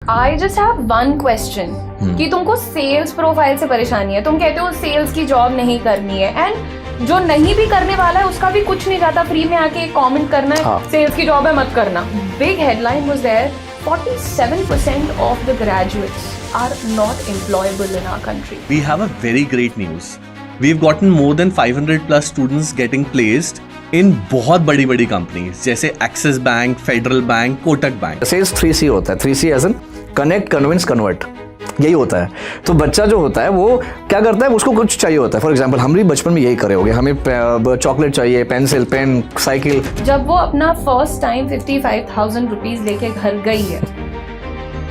I just have one question कि तुमको sales profile से परेशानी है, तुम कहते हो सेल्स की जॉब नहीं करनी है, एंड जो नहीं भी करने वाला है उसका भी कुछ नहीं जाता, फ्री में आके कमेंट करना है सेल्स की जॉब है मत करना. Big headline was there, 47% of the graduates are not employable in our country. We have a very great news. We've gotten more than 500 plus students getting placed in बहुत बड़ी बड़ी companies जैसे Axis Bank, Federal Bank, Kotak Bank. Sales 3C होता है. 3C as in connect, convince, convert, यही होता है. तो बच्चा जो होता है वो क्या करता है, उसको कुछ चाहिए होता है. फॉर एग्जांपल हम भी बचपन में यही करे होंगे, हमें चॉकलेट चाहिए, पेंसिल, पेन, साइकिल. जब वो अपना फर्स्ट टाइम 55,000 रुपीज लेके घर गई है,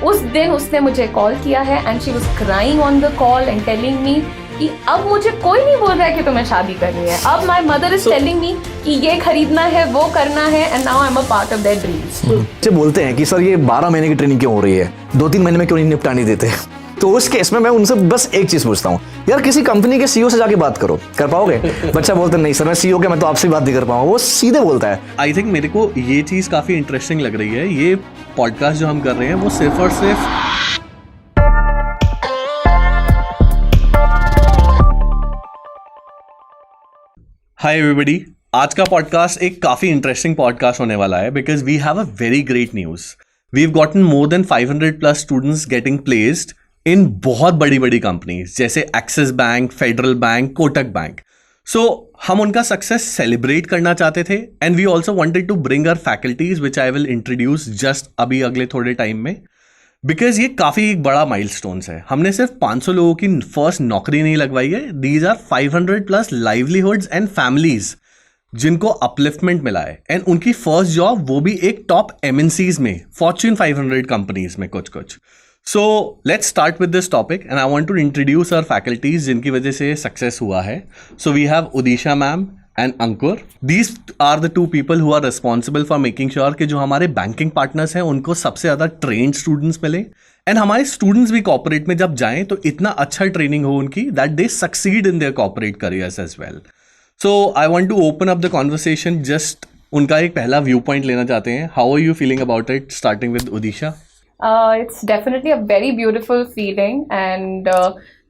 उस दिन उसने मुझे कॉल किया है and she was crying on the call and telling me कि अब मुझे कोई नहीं बोल रहा है कि तुम्हें शादी करनी है, अब my mother is telling me कि ये खरीदना है, वो करना है, and now I am a part of their dreams. बच्चे बोलते हैं कि सर ये 12 महीने की ट्रेनिंग क्यों हो रही है, 2-3 महीने में क्यों नहीं निपटाने देते. तो उस केस में मैं उनसे बस एक चीज पूछता हूँ, यार किसी कंपनी के सीईओ से जाके बात करो, कर पाओगे? बच्चा बोलते नहीं सर मैं सीईओ के, मैं तो आपसे बात नहीं कर पाऊंगा. वो सीधे बोलता है. आई थिंक मेरे को ये चीज काफी इंटरेस्टिंग लग रही है. ये पॉडकास्ट जो हम कर रहे हैं वो सिर्फ और सिर्फ हाय एवरीबॉडी. आज का पॉडकास्ट एक काफी इंटरेस्टिंग पॉडकास्ट होने वाला है because we have a very great news. We have gotten more than 500 plus students getting placed in बहुत बड़ी बड़ी कंपनीज जैसे Axis Bank, Federal Bank, Kotak Bank. So हम उनका सक्सेस सेलिब्रेट करना चाहते थे and we also wanted to bring our faculties which I will introduce just अभी अगले थोड़े टाइम में, बिकॉज ये काफ़ी एक बड़ा माइलस्टोन्स है. हमने सिर्फ 500 लोगों की फर्स्ट नौकरी नहीं लगवाई है, these are 500 plus livelihoods and families जिनको अपलिफ्टमेंट मिला है, एंड उनकी फर्स्ट जॉब वो भी एक टॉप एमएनसीज में, फॉर्च्यून 500 कंपनीज में कुछ. So let's start with this topic and I want to introduce our faculties जिनकी वजह से सक्सेस हुआ है. So we have Udisha ma'am and Ankur. These are the two people who are responsible for making sure कि जो हमारे banking partners हैं उनको सबसे ज़्यादा ट्रेंड स्टूडेंट्स मिले, एंड हमारे स्टूडेंट्स भी कॉर्पोरेट में जब जाएं तो इतना अच्छा ट्रेनिंग हो उनकी that they succeed in their corporate careers as well. So I want to open up the conversation. Just उनका एक पहला व्यू पॉइंट लेना चाहते हैं. How are you feeling about it, starting with Udisha? It's definitely a very beautiful feeling, and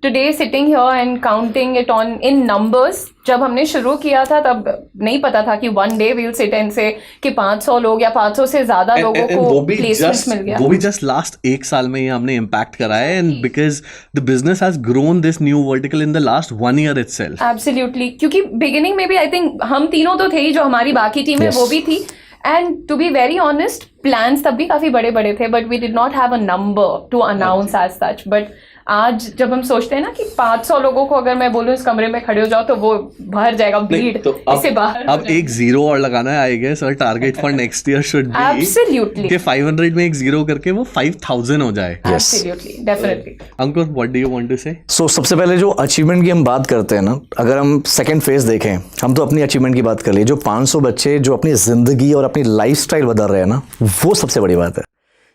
today sitting here and counting it on in numbers, जब हमने शुरू किया था तब नहीं पता था कि one day we'll sit and say कि 500 लोग या 500 से ज्यादा लोगों को प्लेसमेंट मिल गया. वो भी जस्ट लास्ट एक साल में ही हमने इम्पैक्ट करा है, and because the business has grown this new vertical in the last 1 year itself. Absolutely, क्योंकि बिगिनिंग में भी आई थिंक हम तीनों तो थे ही, जो हमारी बाकी टीम है वो भी थी, and to be very honest plans तब भी काफी बड़े बड़े थे, but we did not have a number to announce as such. But आज जब हम सोचते हैं ना कि 500 लोगों को अगर मैं बोलूं इस कमरे में खड़े हो जाओ तो वो भर जाएगा भीड़, तो इससे बाहर अब एक जीरो और लगाना है. आई गेस और target for next year should be absolutely कि 500 में एक जीरो करके वो 5000 हो जाए. Absolutely, definitely. Ankur, what do you want to say? So सबसे पहले जो अचीवमेंट की हम बात करते हैं ना, अगर हम सेकंड फेज देखें, हम तो अपनी अचीवमेंट की बात कर लिए. जो 500 बच्चे जो अपनी जिंदगी और अपनी लाइफस्टाइल बदल रहे हैं ना, वो सबसे बड़ी बात है.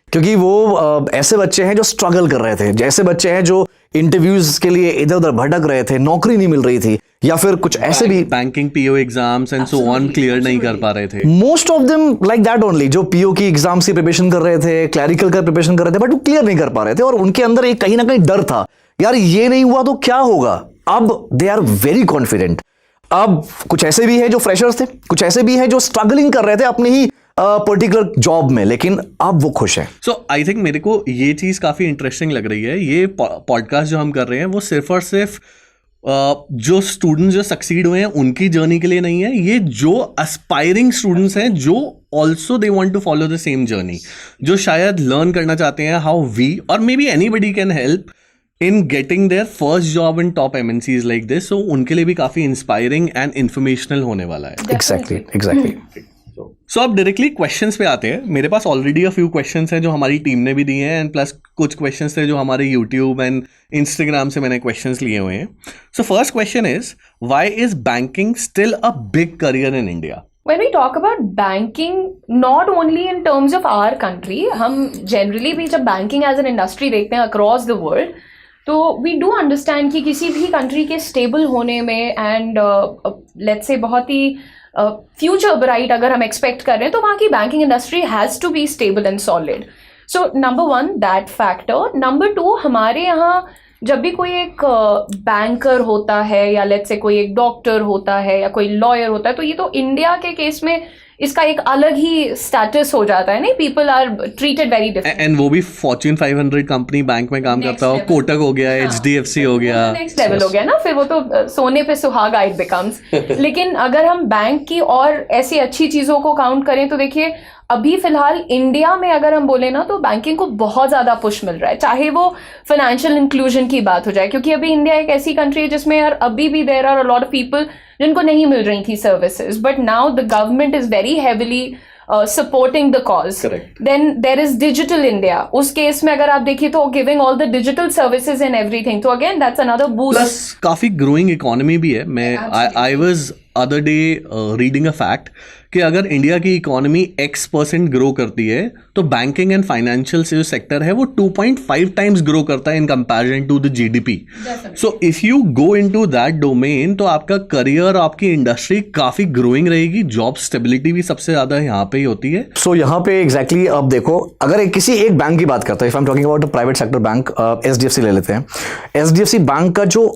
क्योंकि वो ऐसे बच्चे हैं जो स्ट्रगल कर रहे थे, जैसे बच्चे हैं जो इंटरव्यूज के लिए इधर उधर भटक रहे थे, नौकरी नहीं मिल रही थी, या फिर कुछ ऐसे भी banking PO exams and so on clear नहीं कर पा रहे थे. Most of them like that only, जो पीओ की एग्जाम्स की प्रिपरेशन कर रहे थे, क्लैरिकल का प्रिपरेशन कर रहे थे, बट वो क्लियर नहीं कर पा रहे थे, और उनके अंदर एक कहीं ना कहीं डर था, यार ये नहीं हुआ तो क्या होगा. अब दे आर वेरी कॉन्फिडेंट. अब कुछ ऐसे भी है जो फ्रेशर्स थे, कुछ ऐसे भी है जो स्ट्रगलिंग कर रहे थे अपने ही पर्टिकुलर जॉब में, लेकिन अब वो खुश है. सो आई थिंक मेरे को ये चीज काफी इंटरेस्टिंग लग रही है. ये पॉडकास्ट जो हम कर रहे हैं वो सिर्फ और सिर्फ जो स्टूडेंट्स जो सक्सीड हुए हैं उनकी जर्नी के लिए नहीं है. ये जो एस्पायरिंग स्टूडेंट्स हैं जो also they want to follow the same journey, जो शायद लर्न करना चाहते हैं हाउ वी और maybe anybody can help in getting their first job in top MNCs like this. So उनके लिए भी काफी इंस्पायरिंग एंड इंफॉर्मेशनल होने वाला है. एग्जैक्टली. सो अब डायरेक्टली क्वेश्चंस पे आते हैं. मेरे पास ऑलरेडी अ फ्यू क्वेश्चंस हैं जो हमारी टीम ने भी दिए हैं, एंड प्लस कुछ क्वेश्चंस थे जो हमारे यूट्यूब एंड इंस्टाग्राम से मैंने क्वेश्चंस लिए हुए हैं. So first question is, why is banking still a big career in India? When we talk about banking, not only in terms of our country, हम generally भी जब banking as an industry देखते हैं across the world, तो we do understand कि किसी भी country के स्टेबल होने में एंड लेट्स से बहुत ही फ्यूचर ब्राइट अगर हम एक्सपेक्ट कर रहे हैं तो वहाँ की banking industry has to be stable and solid. So number 1 that factor. Number 2, हमारे यहाँ जब भी कोई एक बैंकर होता है या लेट्स से कोई एक डॉक्टर होता है या कोई लॉयर होता है, तो ये तो इंडिया के केस में इसका एक अलग ही स्टेटस हो जाता है, नहीं, people are treated very different. And वो भी फॉर्च्यून 500 कंपनी बैंक में काम करता हो, कोटक हो गया, HDFC हो गया, नेक्स्ट लेवल हो गया ना, फिर वो तो सोने पे सुहागा इट बिकम्स. लेकिन अगर हम बैंक की और ऐसी अच्छी चीजों को काउंट करें तो देखिए अभी फिलहाल इंडिया में अगर हम बोले ना तो बैंकिंग को बहुत ज्यादा पुश मिल रहा है, चाहे वो फाइनेंशियल इंक्लूजन की बात हो जाए, क्योंकि अभी इंडिया एक ऐसी कंट्री है जिसमें यार अभी भी there are a lot of people जिनको नहीं मिल रही थी services, but now the government is very heavily supporting the cause. Correct. Then there is Digital India. उस केस में अगर आप देखिए तो giving all the digital services and everything. तो again that's another boost. Plus काफी growing economy भी है. I was other day reading a fact कि अगर इंडिया की इकोनॉमी X% ग्रो करती है तो बैंकिंग एंड फाइनेंशियल जो सेक्टर है वो 2.5 टाइम्स ग्रो करता है in comparison to the GDP. So if you go into that domain तो आपका करियर, आपकी इंडस्ट्री काफी ग्रोइंग रहेगी, जॉब स्टेबिलिटी भी सबसे ज्यादा यहाँ पे ही होती है. सो यहाँ पे एग्जैक्टली अब देखो, अगर किसी एक बैंक की बात करते हैं, if I am talking about private sector bank, HDFC ले लेते हैं. HDFC बैंक का जो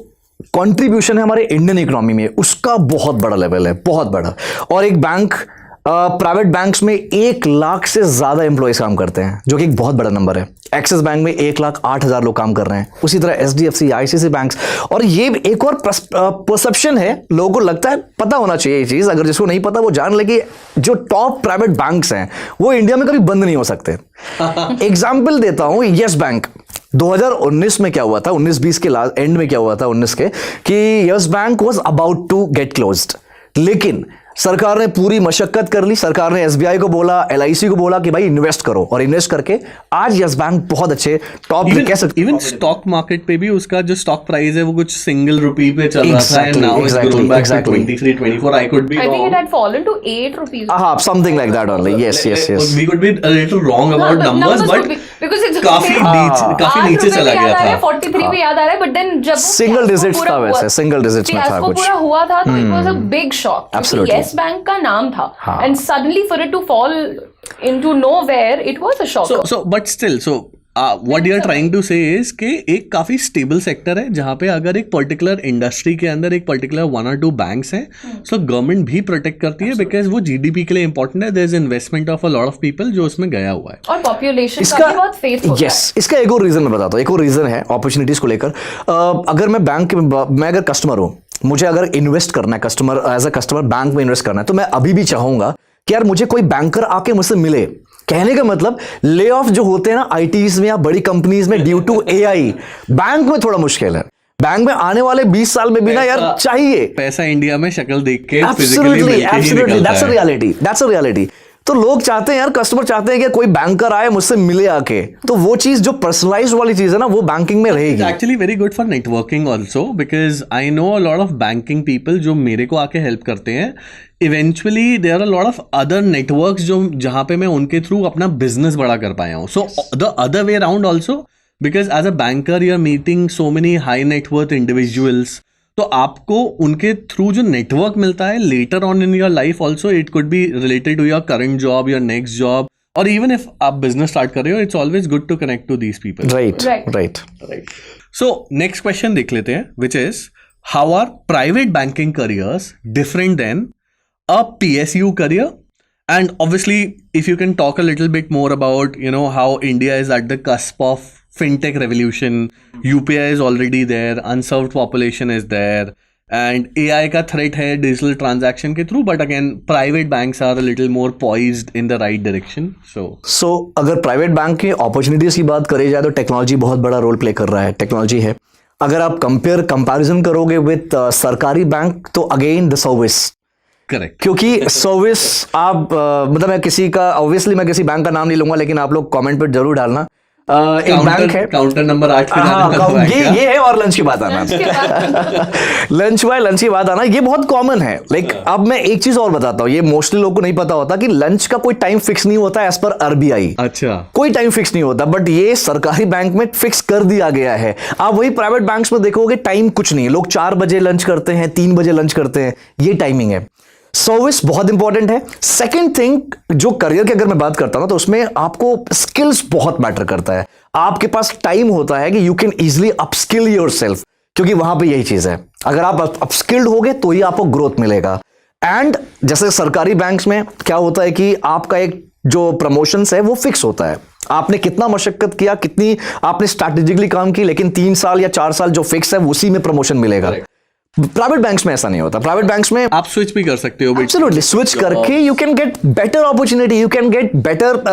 कंट्रीब्यूशन है हमारे इंडियन इकोनॉमी में उसका बहुत बड़ा लेवल है, बहुत बड़ा. और एक बैंक, प्राइवेट बैंक्स में 1 लाख से ज्यादा एम्प्लॉयज काम करते हैं, जो कि एक बहुत बड़ा नंबर है. एक्सिस बैंक में 1,08,000 लोग काम कर रहे हैं, उसी तरह HDFC, ICICI बैंक्स. और ये एक और परसेप्शन है, लोगों को लगता है, पता होना चाहिए ये चीज, अगर जिसको नहीं पता वो जान ले कि जो टॉप प्राइवेट बैंक्स हैं वो इंडिया में कभी बंद नहीं हो सकते. एग्जाम्पल देता हूं, यस बैंक 2019 में क्या हुआ था, 19-20 के एंड में क्या हुआ था, 19 के, कि Yes Bank was about to get closed, लेकिन सरकार ने पूरी मशक्कत कर ली. सरकार ने SBI को बोला, LIC को बोला कि भाई इन्वेस्ट करो, और इन्वेस्ट करके आज यस बैंक बहुत अच्छे टॉप पे कह सकते. इवन स्टॉक मार्केट पे भी उसका जो स्टॉक प्राइस है वो कुछ सिंगल रुपी पे चल रहा था, and now it's grown back to 23, 24. I could be I think wrong. it had fallen to 8 rupees. Something like that only. Yes. We could be a little wrong about numbers, but because it's काफी नीचे चला गया था. 43 पे याद आ रहा है, but then जब सिंगल डिजिट्स था, वैसे सिंगल डिजिट्स में था कुछ. पूरा हुआ था तो it was a big shock. Absolutely. Yes bank का नाम था, and suddenly for it to fall into nowhere, it was a shock. But still, what you are trying to say is कि एक काफी स्टेबल सेक्टर है जहाँ पे अगर एक पर्टिकुलर इंडस्ट्री के अंदर एक पर्टिकुलर 1 or 2 बैंक्स हैं, सो गवर्नमेंट भी प्रोटेक्ट करती है, बिकॉज वो GDP के लिए इंपॉर्टेंट है. There is investment of a lot of people जो उसमें गया हुआ है, और पॉपुलेशन का भी बहुत फेथ होता है. यस, इसका एक और रीजन मैं बताता हूँ, एक और रीजन है अपॉर्चुनिटीज को लेकर. अगर मैं अगर कस्टमर हूँ, मुझे अगर इन्वेस्ट करना है, एज अ कस्टमर बैंक में इन्वेस्ट करना है, तो मैं अभी भी चाहूंगा कि यार मुझे कोई बैंकर आके मुझसे मिले. कहने का मतलब ले ऑफ जो होते हैं ना ITs में या बड़ी कंपनीज में ड्यू टू AI, बैंक में थोड़ा मुश्किल है. बैंक में आने वाले 20 साल में भी ना यार चाहिए पैसा. इंडिया में शक्ल देख के एब्सोल्युटली दैट्स अ रियलिटी. तो लोग चाहते हैं यार, कस्टमर चाहते हैं कि कोई बैंकर आए मुझसे मिले आके, तो वो चीज जो पर्सनलाइज्ड वाली चीज है ना वो बैंकिंग में रहेगी. Actually very good for networking also, because I know a lot of banking people जो मेरे को आके हेल्प करते हैं. Eventually there are lot of other networks जो जहां पे मैं उनके थ्रू अपना बिजनेस बड़ा कर पाया हूँ. So the other way around also, because as a banker you are meeting so many high net worth individuals, तो आपको उनके थ्रू जो नेटवर्क मिलता है later on in your life also, it could be related to your current job, your next job, और even if आप business start कर रहे हो, it's always good to connect to these people. Right. So next question देख लेते हैं, which is how are private banking careers different than a PSU career? And obviously if you can talk a little bit more about how India is at the cusp of fintech revolution, UPI is already there, unserved population is there, and AI का threat है digital transaction के through, but again private banks are a little more poised in the right direction. So अगर private bank के opportunities की बात करी जाए तो टेक्नोलॉजी बहुत बड़ा रोल प्ले कर रहा है. टेक्नोलॉजी है, अगर आप कंपैरिजन करोगे विद सरकारी बैंक तो अगेन द सर्विस. करेक्ट. क्योंकि सर्विस आप मतलब मैं किसी का, ऑब्वियसली मैं किसी बैंक का नाम नहीं लूंगा, लेकिन आप लोग कमेंट पे जरूर डालना. एक बैंक है काउंटर नंबर 8 ये है, और लंच की बात आना लंच की बात आना ये बहुत कॉमन है. लाइक अब मैं एक चीज और बताता हूँ, ये मोस्टली लोगों को नहीं पता होता कि लंच का कोई टाइम फिक्स नहीं होता एज पर RBI. अच्छा, कोई टाइम फिक्स नहीं होता, बट ये सरकारी बैंक में फिक्स कर दिया गया है. आप वही प्राइवेट बैंक्स में देखोगे टाइम कुछ नहीं है, लोग 4 बजे लंच करते हैं, 3 बजे लंच करते हैं, ये टाइमिंग है. सर्विस बहुत इंपॉर्टेंट है। सेकंड थिंग, जो करियर की अगर मैं बात करता हूं तो उसमें आपको स्किल्स बहुत मैटर करता है। आपके पास टाइम होता है कि you can easily upskill yourself, क्योंकि वहां पे यही चीज है, अगर आप अपस्किल्ड होगे तो ही आपको ग्रोथ मिलेगा। एंड जैसे सरकारी बैंक्स में क्या होता है कि आपका एक जो प्रमोशंस है वो फिक्स होता है, आपने कितना मशक्कत किया, कितनी आपने स्ट्रैटेजिकली काम की, लेकिन 3 साल या 4 साल जो फिक्स है उसी में प्रमोशन मिलेगा। प्राइवेट बैंक्स में ऐसा नहीं होता। प्राइवेट बैंक्स में आप स्विच भी कर सकते हो, एब्सोल्युटली स्विच करके you can get better opportunity, you can get better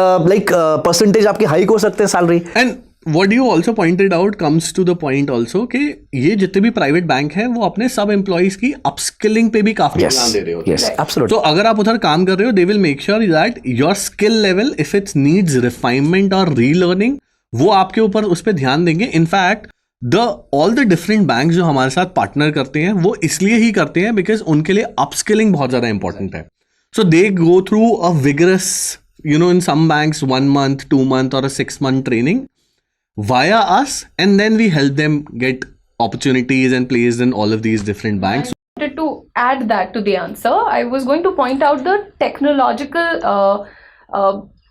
percentage आपकी हाइक हो सकते हैं salary. And what you also pointed out comes to the point also कि ये जितने भी प्राइवेट बैंक है वो अपने सब एम्प्लॉइज की अपस्किलिंग पे भी काफी ध्यान दे रहे होते हैं। Yes, absolutely. तो अगर आप उधर काम कर रहे हो, they will make sure that your skill level if it's needs refinement और रीलर्निंग, वो आपके ऊपर उस पर ध्यान देंगे। In fact all the different bank जो हमारे साथ पार्टनर करते हैं वो इसलिए ही करते हैं बिकॉज उनके लिए अपस्किलिंग बहुत ज्यादा इंपॉर्टेंट है। So they go through a vigorous, in some banks 1 month, 2 month or a 6 month training via us, and then we help them get opportunities and placed in all of these different banks. I wanted to add that to the answer. I was going to point out the technological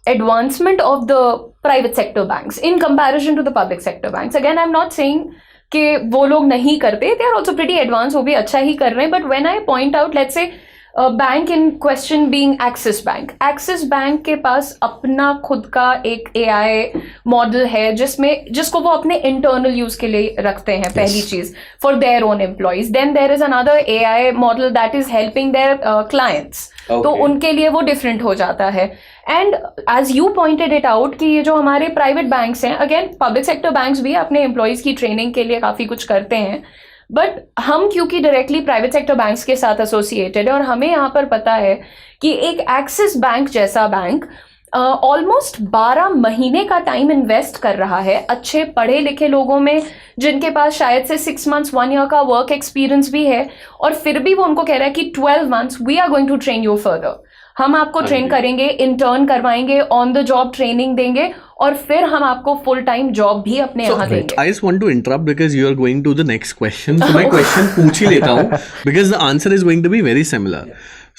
advancement of the private sector banks in comparison to the public sector banks. Again, I'm not saying कि वो लोग नहीं करते, they are also pretty advanced, वो भी अच्छा ही कर रहे हैं, but when I point out, let's say bank in question being axis bank, axis bank के पास अपना खुद का एक AI मॉडल है जिसको वो अपने इंटरनल यूज के लिए रखते हैं, पहली चीज for their own employees. Then there is another AI model that is helping their clients, तो उनके लिए वो डिफरेंट हो जाता है। And as you pointed it out कि ये जो हमारे प्राइवेट बैंक्स हैं, अगेन पब्लिक सेक्टर बैंक्स भी अपने एम्प्लॉइज की ट्रेनिंग के लिए काफी कुछ करते हैं, बट हम क्योंकि डायरेक्टली प्राइवेट सेक्टर बैंक्स के साथ एसोसिएटेड है और हमें यहाँ पर पता है कि एक एक्सिस बैंक जैसा बैंक ऑलमोस्ट 12 महीने का टाइम इन्वेस्ट कर रहा है अच्छे पढ़े लिखे लोगों में, जिनके पास शायद से 6 months 1 year का वर्क एक्सपीरियंस भी है, और फिर भी वो उनको कह रहा है कि 12 months we are going to train you further, हम आपको ट्रेन करेंगे, इंटर्न करवाएंगे, ऑन द जॉब ट्रेनिंग देंगे, और फिर हम आपको फुल टाइम जॉब भी अपने यहाँ देंगे। I just want to interrupt because you are going to the next question. So मैं question पूछ ही लेता हूँ because the answer is going to be very similar.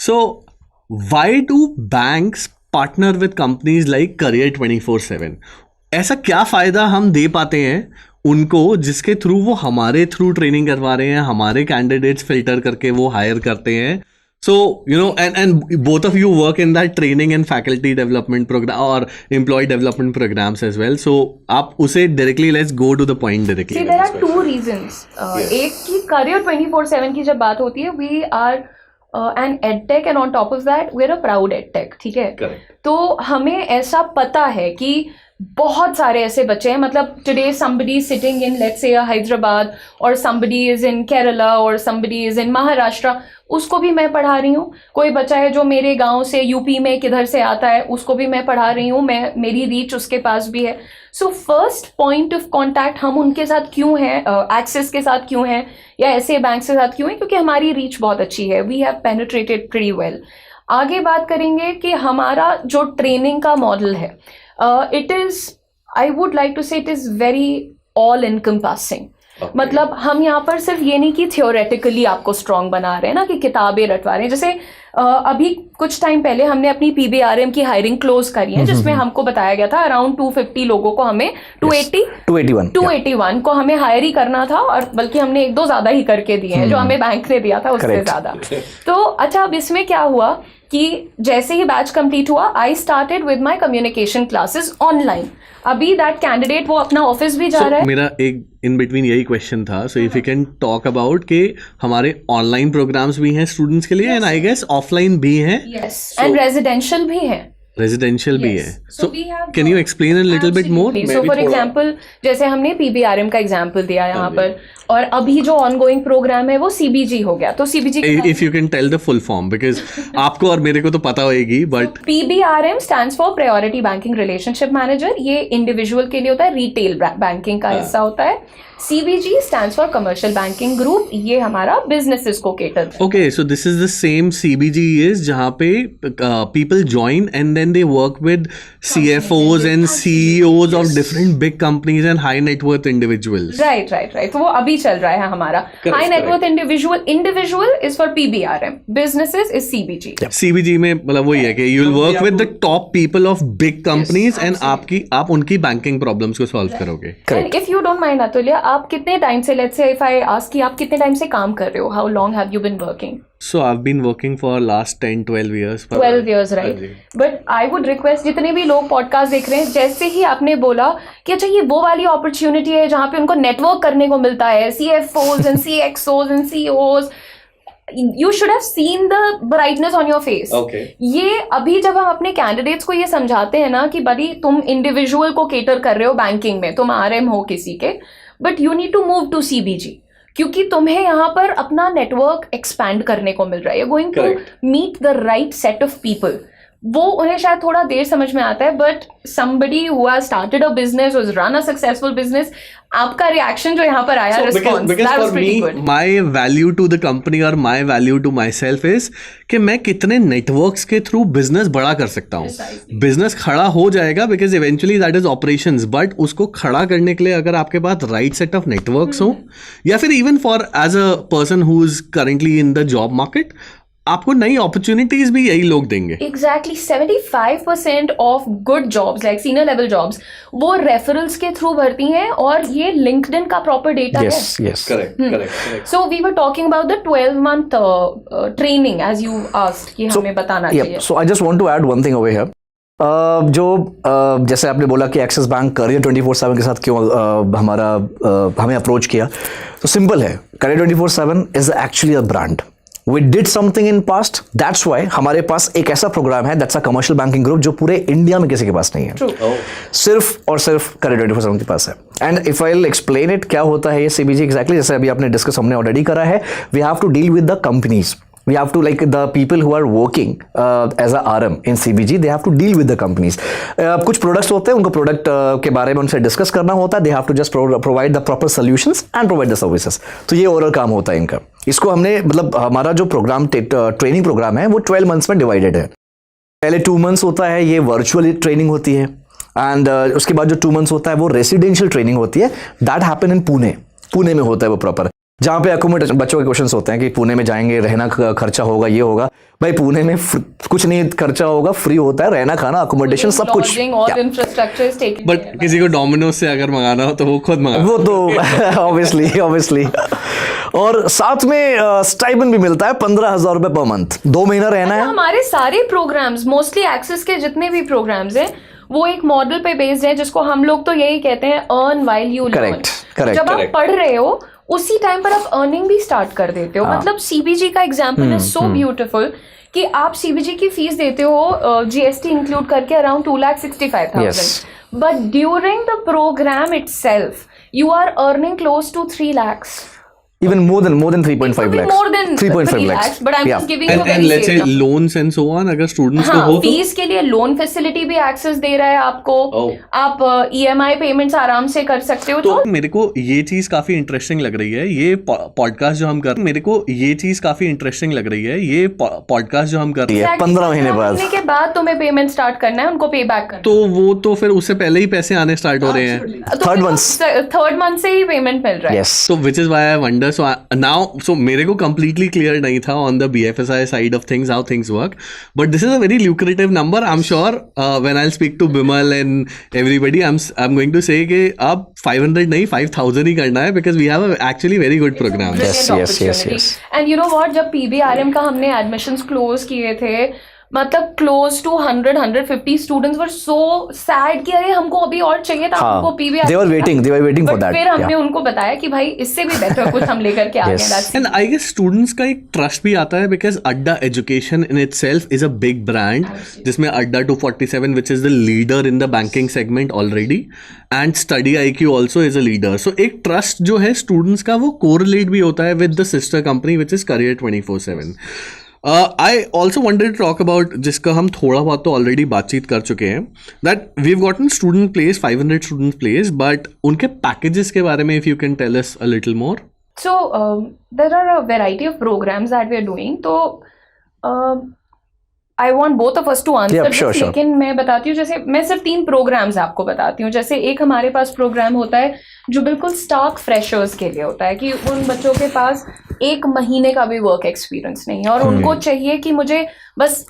So why do banks partner with companies like Career 24/7? ऐसा क्या फायदा हम दे पाते हैं उनको जिसके थ्रू वो हमारे थ्रू ट्रेनिंग करवा रहे हैं, हमारे कैंडिडेट्स फिल्टर करके वो हायर करते हैं? So, and both of you work in that training and faculty development program or employee development programs as well. So, आप उसे directly, let's go to the point directly. See, there are 2 reasons. एक की Career 24/7 की जब बात होती है, we are an edtech and on top of that, we're a proud edtech, ठीक है? Correct. तो हमें ऐसा पता है कि बहुत सारे ऐसे बच्चे हैं, मतलब today somebody sitting in let's say Hyderabad और somebody is in केरला और somebody is in महाराष्ट्र, उसको भी मैं पढ़ा रही हूँ। कोई बच्चा है जो मेरे गांव से यूपी में किधर से आता है, उसको भी मैं पढ़ा रही हूँ, मेरी रीच उसके पास भी है। So first point of contact हम उनके साथ क्यों हैं, एक्सिस के साथ क्यों हैं या ऐसे बैंक के साथ क्यों हैं, क्योंकि हमारी रीच बहुत अच्छी है, we have penetrated pretty well. आगे बात करेंगे कि हमारा जो ट्रेनिंग का मॉडल है, it is, I would like to say it is very all encompassing. मतलब हम यहाँ पर सिर्फ ये नहीं कि थियोरेटिकली आपको स्ट्रांग बना रहे हैं ना, कि किताबें रटवा रहे हैं। जैसे अभी कुछ टाइम पहले हमने अपनी PBRM की हायरिंग क्लोज करी है, जिसमें हमको बताया गया था अराउंड 250 लोगों को हमें 281 को हमें हायर ही करना था, और बल्कि हमने 1-2 ज्यादा ही करके दिए हैं, जो हमें बैंक ने दिया था उससे ज्यादा। तो अच्छा, अब इसमें क्या हुआ कि जैसे ही बैच कंप्लीट हुआ, I started with my communication classes online. अभी दैट कैंडिडेट वो अपना ऑफिस भी जा रहा है। मेरा एक इन बिटवीन यही क्वेश्चन था, सो if you can talk about कि हमारे ऑनलाइन प्रोग्राम्स भी हैं स्टूडेंट्स के लिए, एंड आई गेस ऑफलाइन भी हैं, यस, एंड रेजिडेंशियल भी है, रेजिडेंशियल भी है। So so we have can you explain a little bit more? So for example, जैसे हमने PBRM का एग्जांपल दिया यहाँ पर, और अभी जो ऑनगोइंग प्रोग्राम है वो CBG हो गया। तो CBG, if you can tell the full form, because आपको और मेरे को तो पता होएगी, but PBRM stands for priority banking relationship manager. ये इंडिविजुअल के लिए होता है, रिटेल बैंकिंग का हिस्सा होता है। CBG stands for commercial banking group, ये हमारा बिजनेसेस को केटर है। Okay, so this is the same CBG is जहाँ पे people join and then they work with CFOs and CEOs of different big companies and high net worth individuals. Right. तो वो अभी चल रहा है हमारा. High net worth individual is for PBRM. Businesses is CBG. CBG में मतलब वही है कि you will work with the top people of big companies and आप उनकी banking problems को solve करोगे. And if you don't mind Atulya, आप कितने टाइम से, let's say if I ask कि आप कितने टाइम से काम कर रहे हो? How long have you been working? So I've been working for last 10-12 years. 12 years, right? But I would request जितने भी लोग पॉडकास्ट देख रहे हैं, जैसे ही आपने बोला कि अच्छा ये वो वाली अपॉर्चुनिटी है जहाँ पे उनको नेटवर्क करने को मिलता है, CFOs and CXOs and CEOs, you should have seen the brightness on your face. Okay. ये अभी जब हम अपने कैंडिडेट्स को ये समझाते हैं ना कि बड़ी तुम इंडिविजुअल को केटर कर रहे हो बैंकिंग में, तुम RM हो किसी के, but you need to move to CBG क्योंकि तुम्हें यहाँ पर अपना नेटवर्क एक्सपैंड करने को मिल रहा है. Going to meet the right set of people. वो उन्हें शायद थोड़ा देर समझ में आता है, but somebody who has started a business, who's run a successful business, आपका रिएक्शन जो यहाँ पर आया, response, that was pretty good. My value to the company और my value to myself is कि मैं कितने नेटवर्क्स के थ्रू बिजनेस बड़ा कर सकता हूँ. बिजनेस खड़ा हो जाएगा because eventually that is operations, but उसको खड़ा करने के लिए अगर आपके पास right set of networks हो, या फिर even for as a person who is currently in the job market, आपको नई अपॉर्चुनिटीज भी यही लोग देंगे. Exactly, 75% of good jobs like senior level jobs वो रेफरल्स के थ्रू भरती हैं और ये LinkedIn का प्रॉपर डेटा है. Yes. Correct. So we were talking about the 12-month training as you asked कि हमें बताना चाहिए. So I just want to add one thing over here. जैसे आपने बोला कि एक्सिस बैंक करियर 24/7 के साथ क्यों हमें अप्रोच किया, तो सिंपल है. Career 24/7 is actually a brand. We did something in past, that's why हमारे पास एक ऐसा प्रोग्राम है, that's a commercial banking group जो पूरे इंडिया में किसी के पास नहीं है. True. सिर्फ और सिर्फ करियर 24/7 के पास है. And if I will explain it, क्या होता है ये CBG एग्जैक्टली, जैसे अभी आपने डिस्कस हमने ऑलरेडी करा है. We have to deal with the companies. We have to, like the people who are working as a RM in CBG, they have to deal with the companies. कुछ products होते हैं, उनको product के बारे में उनसे डिस्कस करना होता है. They have to just provide the proper solutions and provide the services. तो ये ओवरऑल काम होता है इनका. इसको हमने मतलब हमारा जो प्रोग्राम ट्रेनिंग प्रोग्राम है वो 12 मंथ्स में डिवाइडेड है. पहले 2 मंथ्स होता है, ये वर्चुअल ट्रेनिंग होती है. एंड उसके बाद जो 2 मंथ्स होता है वो रेसिडेंशियल ट्रेनिंग होती है. दैट हैपन इन पुणे में होता है वो प्रॉपर, जहाँ पे अकोमोडेशन बच्चों के क्वेश्चंस होते हैं कि पुणे में जाएंगे, रहना खर्चा होगा, ये होगा. भाई पुणे में कुछ नहीं खर्चा होगा, फ्री होता है, रहना खाना अकोमोडेशन सब कुछ. बट किसी को डोमिनोज से अगर मंगाना हो तो वो खुद मंगा, वो तो ऑब्वियसली. और साथ में स्टाइपेंड भी मिलता है 15,000 रुपए पर मंथ. 2 महीना रहना है. हमारे सारे प्रोग्राम्स, मोस्टली एक्सेस के जितने भी प्रोग्राम्स हैं वो एक मॉडल पे बेस्ड है जिसको हम लोग तो यही कहते हैं अर्न व्हाइल यू लर्न. जब आप पढ़ रहे हो उसी टाइम पर आप अर्निंग भी स्टार्ट कर देते हो. मतलब CBG का एग्जांपल इज सो ब्यूटीफुल कि आप CBG की फीस देते हो GST इंक्लूड करके around 2,65,000, but during the program itself you are earning close to 3 lakhs. Even more than 3.5 lakhs. More than 3.5 lakhs. But I'm just giving you a very and let's say safe number. loans and so on, अगर students को हो तो fees के लिए loan facility भी access दे रहा है आपको. आप EMI पेमेंट्स आराम से कर सकते हो. तो मेरे को ये चीज काफी इंटरेस्टिंग लग रही है. ये पॉडकास्ट जो हम कर, मेरे को ये चीज काफी इंटरेस्टिंग लग रही है. ये पॉडकास्ट जो हम कर रहे हैं 15 महीने बाद तुम्हें पेमेंट स्टार्ट करना है, उनको पे बैक करना. तो वो तो फिर उससे पहले ही पैसे आने स्टार्ट हो रहे हैं. थर्ड मंथ से ही पेमेंट मिल रहा है. So which is why I wonder. So मेरे को completely clear नहीं था on the BFSI side of things how things work, but this is a very lucrative number. I'm sure when I'll speak to Bimal and everybody, I'm going to say कि अब 500 नहीं 5,000 ही करना है, because we have a actually very good program. Yes. And you know what, जब PBRM का हमने admissions close किए थे, मतलब close to 100-150 students were so sad कि अरे हमको अभी और चाहिए था, हमको PBRM. They were waiting for that. फिर हमने उनको बताया कि भाई इससे भी बेहतर कुछ हम लेकर के आ गए. And I guess students का एक ट्रस्ट भी आता है, because Adda Education in itself is a big brand, जिसमें Adda 247 which is the leader in the banking segment already, and Study IQ also is a leader. So एक trust जो है students का वो correlate भी होता है with the sister company which is Career 24/7. I also wanted to talk about, जिसका हम थोड़ा बहुत तो ऑलरेडी बातचीत कर चुके हैं, that we've gotten student place, 500 student place, but उनके packages के बारे में if you can tell us a little more. So there are a variety of programs that we are doing. तो I want both of us to answer Yeah, this, sure. लेकिन मैं बताती हूँ, जैसे मैं सिर्फ 3 प्रोग्राम्स आपको बताती हूँ. जैसे एक हमारे पास प्रोग्राम होता है जो बिल्कुल स्टार्क फ्रेशर्स के लिए होता है कि उन बच्चों के पास 1 महीने का भी वर्क एक्सपीरियंस नहीं है और उनको चाहिए कि मुझे बस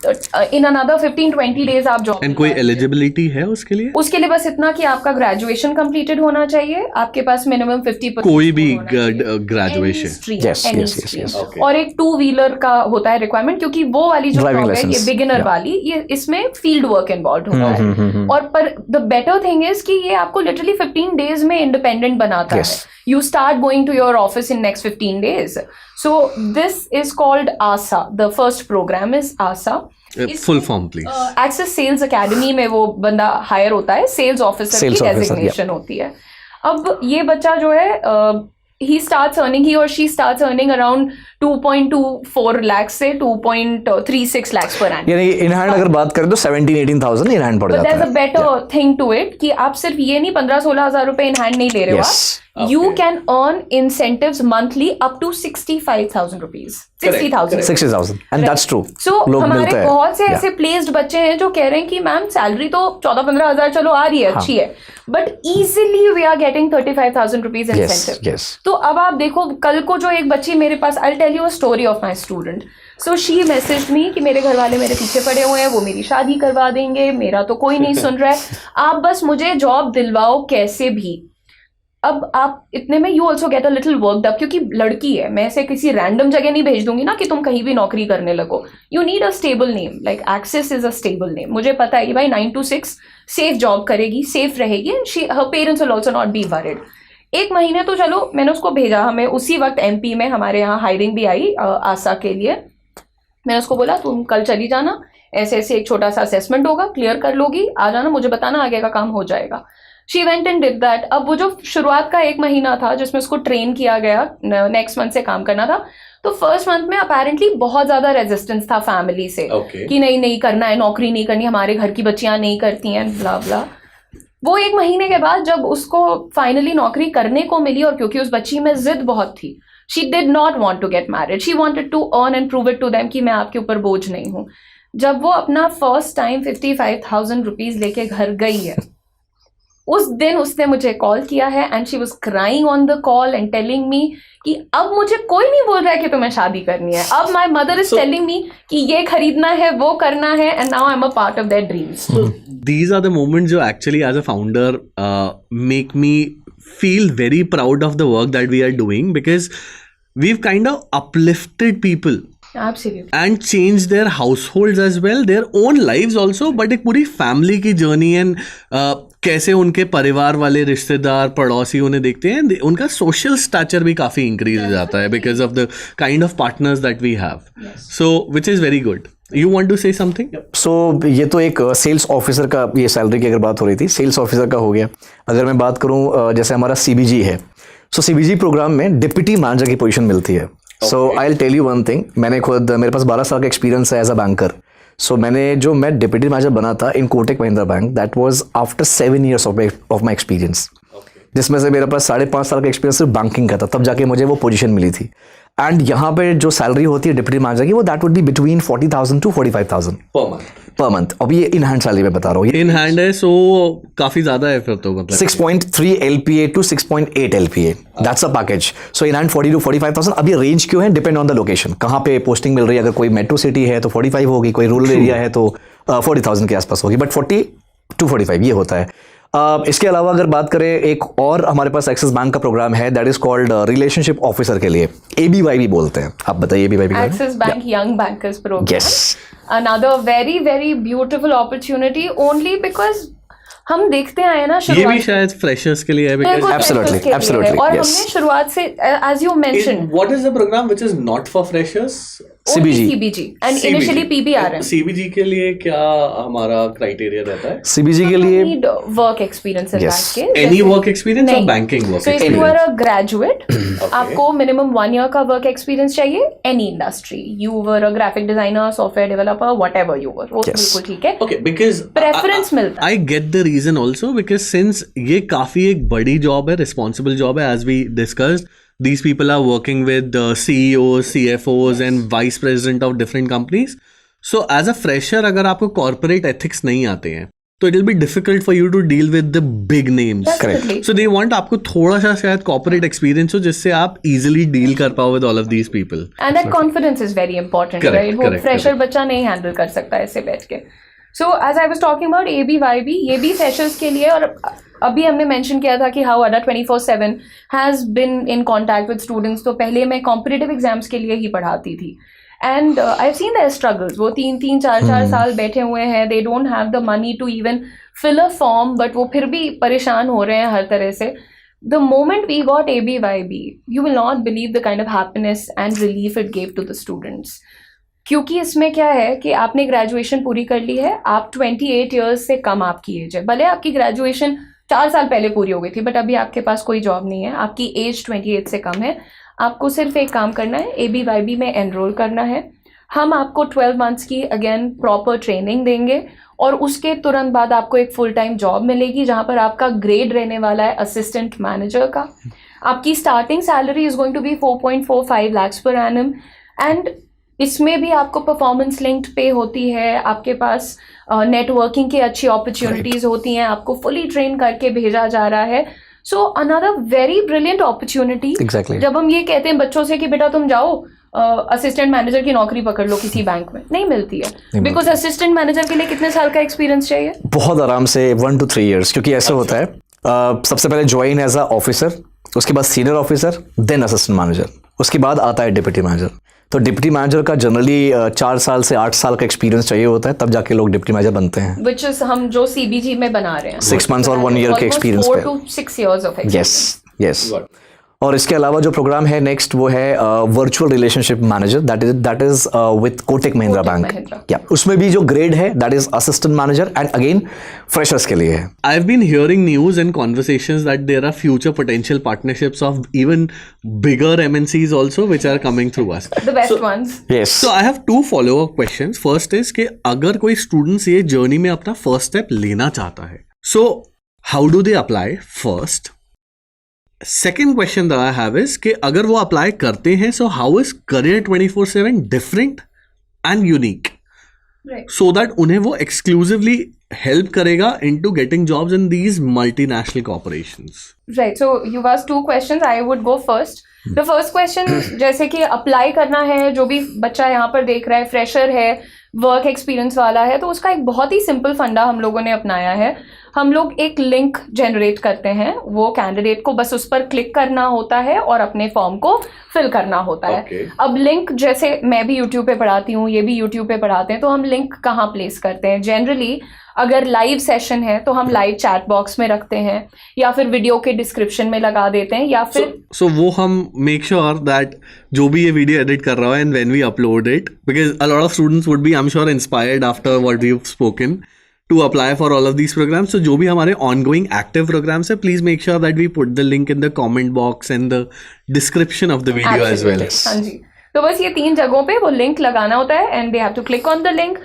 इन अनदर 15-20 डेज आप जॉब. एंड कोई एलिजिबिलिटी है उसके लिए? उसके लिए बस इतना कि आपका ग्रेजुएशन कंप्लीटेड होना चाहिए, आपके पास मिनिमम 50% कोई भी ग्रेजुएशन. Yes. और एक 2 व्हीलर का होता है रिक्वायरमेंट, क्योंकि वो वाली जो Driving जॉब है ये license. बिगिनर वाली, ये इसमें फील्ड वर्क इन्वॉल्व होता है. और पर द बेटर थिंग इज कि ये आपको लिटरली 15 डेज में इंडिपेंडेंट बनाता Yes. है. You start going to your office in next 15 days. So this is called ASA. The first program is ASA. Full form please. Axis sales academy में वो बंदा hire होता है, सेल्स ऑफिसर की Sales officer, designation होती है. अब ये बच्चा जो है he or she starts earning around 2.24 lakh से 2.36 lakhs per annum. यानी इन हैंड अगर बात करें तो 17,000-18,000 इन हैंड पड़ But जाता there's है. a better thing to it कि आप सिर्फ ये नहीं 15-16 हजार रुपए इन हैंड नहीं ले रहे हो Yes. आप. You can earn incentives monthly up to 65,000 rupees. 60,000. 60,000 and that's true. So लोग हमारे मिलते हैं. बहुत से Yeah. ऐसे प्लेस्ड बच्चे हैं जो कह रहे हैं कि मैम सैलरी तो 14-15 हजार चलो आ रही है, अच्छी है, but easily we are getting 35,000 rupees Yes, incentive. yes. तो अब आप देखो, कल को जो एक बच्ची मेरे पास, I tell you a story of my student. So she message me कि मेरे घर वाले मेरे पीछे पड़े हुए हैं, वो मेरी शादी करवा देंगे, मेरा तो कोई नहीं सुन रहा है, आप बस मुझे जॉब दिलवाओ कैसे भी. अब आप इतने में you also get a little worked up, क्योंकि लड़की है, मैं ऐसे किसी रैंडम जगह नहीं भेज दूंगी ना कि तुम कहीं भी नौकरी करने लगो. You need a stable name, like Axis is a stable name. मुझे पता है कि भाई 9 to 6 सेफ जॉब करेगी, सेफ रहेगी, and her parents will also not be worried. 1 महीने तो चलो मैंने उसको भेजा. हमें उसी वक्त MP में हमारे यहाँ हायरिंग भी आई आशा के लिए. मैंने उसको बोला तुम कल चली जाना, ऐसे ऐसे एक छोटा सा असेसमेंट होगा, क्लियर कर लोगी, आ जाना, मुझे बताना, आगे का काम हो जाएगा. She went and did that. अब वो जो शुरुआत का 1 महीना था जिसमें उसको ट्रेन किया गया, नेक्स्ट मंथ से काम करना था, तो फर्स्ट मंथ में अपेरेंटली बहुत ज्यादा रेजिस्टेंस था फैमिली से. कि नहीं करना है, नौकरी नहीं करनी, हमारे घर की बच्चियां नहीं करती हैं, ब्ला ब्ला. वो 1 महीने के बाद जब उसको फाइनली नौकरी करने को मिली, और क्योंकि उस बच्ची में जिद बहुत थी, she did not want to get married, she wanted to earn and prove it to them कि मैं आपके ऊपर बोझ नहीं हूं. जब वो अपना फर्स्ट टाइम 55,000 रुपीज लेके घर गई है, उस दिन उसने मुझे कॉल किया है, and she was crying on the call and telling me कि अब मुझे कोई नहीं बोल रहा है कि तुम्हें शादी करनी है, अब my mother is telling me कि ये खरीदना है, वो करना है, and now I am a part of their dreams. These are the moments जो actually as a founder make me feel very proud of the work that we are doing, because we've kind of uplifted people Absolutely. and changed their households as well, their own lives also, but एक पूरी family की journey and कैसे उनके परिवार वाले रिश्तेदार पड़ोसी उन्हें देखते हैं, उनका social stature भी काफी increase हो जाता है because of the kind of partners that we have. So which is very good. You want to say something? So ये तो एक सेल्स ऑफिसर का, ये सैलरी की अगर बात हो रही थी, सेल्स ऑफिसर का हो गया. अगर मैं बात करूँ जैसे हमारा CBG है, सो CBG प्रोग्राम में डिप्टी मैनेजर की पोजीशन मिलती है. So I will tell you one thing, मैंने खुद, मेरे पास 12 साल का एक्सपीरियंस है एज अ बैंकर. सो मैं डिप्टी मैनेजर बना था in Kotak Mahindra bank. That was after 7 years of my experience, जिसमें से मेरे पास 5.5 साल का एक्सपीरियंस सिर्फ बैंकिंग का था, तब जाके मुझे वो पोजीशन मिली थी. एंड यहाँ पे जो सैलरी होती है डिप्टी मैनेजर की, वो that would be between 40,000 to 45,000 per month. अब ये इन हैंड सैलरी में बता रहा हूँ, इन हैंड है, सो काफी ज्यादा है फिर तो, मतलब 6.3 LPA to 6.8 LPA, that's a package. So in hand 40 to 45,000. अब ये रेंज क्यों है? डिपेंड ऑन द लोकेशन, कहाँ पे पोस्टिंग मिल रही है. अगर कोई मेट्रो सिटी है तो 45 होगी, कोई रूरल एरिया है तो 40,000 के आसपास होगी, बट 40 to 45 ये होता है. इसके अलावा अगर बात करें, एक और हमारे पास एक्सिस बैंक का प्रोग्राम है, that is called relationship officer के लिए, ABYB बोलते हैं. आप बताइए ABYB. Axis Bank young bankers program. Yes. Another very very beautiful opportunity, only because हम देखते आए ना ये शुरुआत भी शायद फ्रेशर्स के लिए है, बिल्कुल because Absolutely, freshers के लिए है. absolutely, और yes. हमने शुरुआत से as you mentioned what is the program which is not for freshers? only CBG. CBG and initially PBRM. CBG के लिए क्या हमारा क्राइटेरिया रहता है? CBG के लिए need work experience in Yes. that case. Any जैसे- work experience or नहीं. banking work So if you experience? are a graduate, आपको minimum 1 year का work experience चाहिए. Any industry, you were a graphic designer, software developer, whatever you were, वो Yes. बिल्कुल ठीक है. Okay, because Preference मिलता है. I get the reason also, because since ये काफी एक बड़ी जॉब है, responsible job है, as we discussed, these people are working with CEOs, CFOs and vice president of different companies. So as a fresher अगर आपको कॉर्पोरेट एथिक्स नहीं आते हैं तो it will be difficult for you to deal with the big names. Definitely. So they want आपको थोड़ा सा शायद कॉर्पोरेट एक्सपीरियंस हो जिससे आप इजीली डील कर पाओ with all of these people. And that confidence is very important, right? वो फ्रेशर बच्चा नहीं हैंडल कर सकता ऐसे बैठ के. So as I was talking about ABYB, ये भी फ्रेशर्स के लिए. और अभी हमने मेंशन किया था कि हाउ अड्डा 24/7 has been in contact with students. तो पहले मैं कॉम्पिटिटिव एग्जाम्स के लिए ही पढ़ाती थी. And I have seen their struggles. वो 3-4 साल बैठे हुए हैं. They don't have the money to even fill a form, but वो फिर भी परेशान हो रहे हैं हर तरह से. The moment we got ABYB, you will not believe the kind of happiness and relief it gave to the students. क्योंकि इसमें क्या है कि आपने ग्रेजुएशन पूरी कर ली है, आप 28 ईयर्स से कम आपकी एज है. भले आपकी ग्रेजुएशन 4 साल पहले पूरी हो गई थी, बट अभी आपके पास कोई जॉब नहीं है, आपकी एज 28 से कम है. आपको सिर्फ एक काम करना है, ABYB में एनरोल करना है. हम आपको 12 मंथ्स की अगेन प्रॉपर ट्रेनिंग देंगे और उसके तुरंत बाद आपको एक फुल टाइम जॉब मिलेगी जहां पर आपका ग्रेड रहने वाला है असिस्टेंट मैनेजर का. आपकी starting salary is going to be 4.45 lakhs per annum. एंड इसमें भी आपको परफॉर्मेंस लिंक्ड पे होती है. आपके पास नेटवर्किंग की अच्छी अपॉर्चुनिटीज होती हैं. आपको फुली ट्रेन करके भेजा जा रहा है. So another very brilliant opportunity. जब हम ये कहते हैं बच्चों से कि बेटा तुम जाओ असिस्टेंट मैनेजर की नौकरी पकड़ लो किसी बैंक में, नहीं मिलती है. बिकॉज असिस्टेंट मैनेजर के लिए कितने साल का एक्सपीरियंस चाहिए? बहुत आराम से 1 to 3 years. क्योंकि ऐसा होता है, सबसे पहले ज्वाइन एज अ ऑफिसर, उसके बाद senior officer, then assistant manager, उसके बाद आता है डिप्टी मैनेजर. तो डिप्टी मैनेजर का जनरली 4 साल से 8 साल का एक्सपीरियंस चाहिए होता है, तब जाके लोग डिप्टी मैनेजर बनते हैं. Which is हम जो CBG में बना रहे हैं 6 months और 1 year के एक्सपीरियंस पे. 4 to 6 years of experience. Yes. और इसके अलावा जो प्रोग्राम है नेक्स्ट वो है virtual relationship manager, that is with Kotak Mahindra bank. या उसमें भी जो ग्रेड है that is assistant manager and again freshers के लिए है. I have been hearing news and conversations that there are future potential partnerships of even bigger MNCs also which are coming through us. The best ones. Yes. So I have 2 follow-up questions. First is कि अगर कोई students ये journey में अपना first step लेना चाहता है, so how do they apply first? Second question that I have is कि अगर वो अप्लाई करते हैं, so how is Career 24/7 different and unique? Right. So that उन्हें वो exclusively help करेगा into getting jobs in these multinational corporations. Right. So you've asked 2 questions. I would go first. The first question, जैसे कि apply करना है, जो भी बच्चा यहाँ पर देख रहा है, फ्रेशर है, वर्क एक्सपीरियंस वाला है, तो उसका एक बहुत ही सिंपल फंडा हम लोगों ने अपनाया है. हम लोग एक लिंक जनरेट करते हैं. वो कैंडिडेट को बस उस पर क्लिक करना होता है और अपने फॉर्म को फिल करना होता है. अब लिंक, जैसे मैं भी यूट्यूब पे पढ़ाती हूँ, ये भी यूट्यूब पे पढ़ाते हैं, तो हम लिंक कहाँ प्लेस करते हैं? जनरली अगर लाइव सेशन है तो हम लाइव चैट बॉक्स में रखते हैं या फिर वीडियो के डिस्क्रिप्शन में लगा देते हैं, या फिर so वो हम मेक श्योर दैट जो भी ये वीडियो एडिट कर रहा है and when we upload it, because a lot of students would be I am sure inspired after what we have spoken to apply for all of these programs. So जो भी हमारे ongoing active programs है, please make sure that we put the link in the comment box and the description of the video as well. हाँ जी. तो बस ये 3 जगहों पे वो लिंक लगाना होता है and they have to click on the link.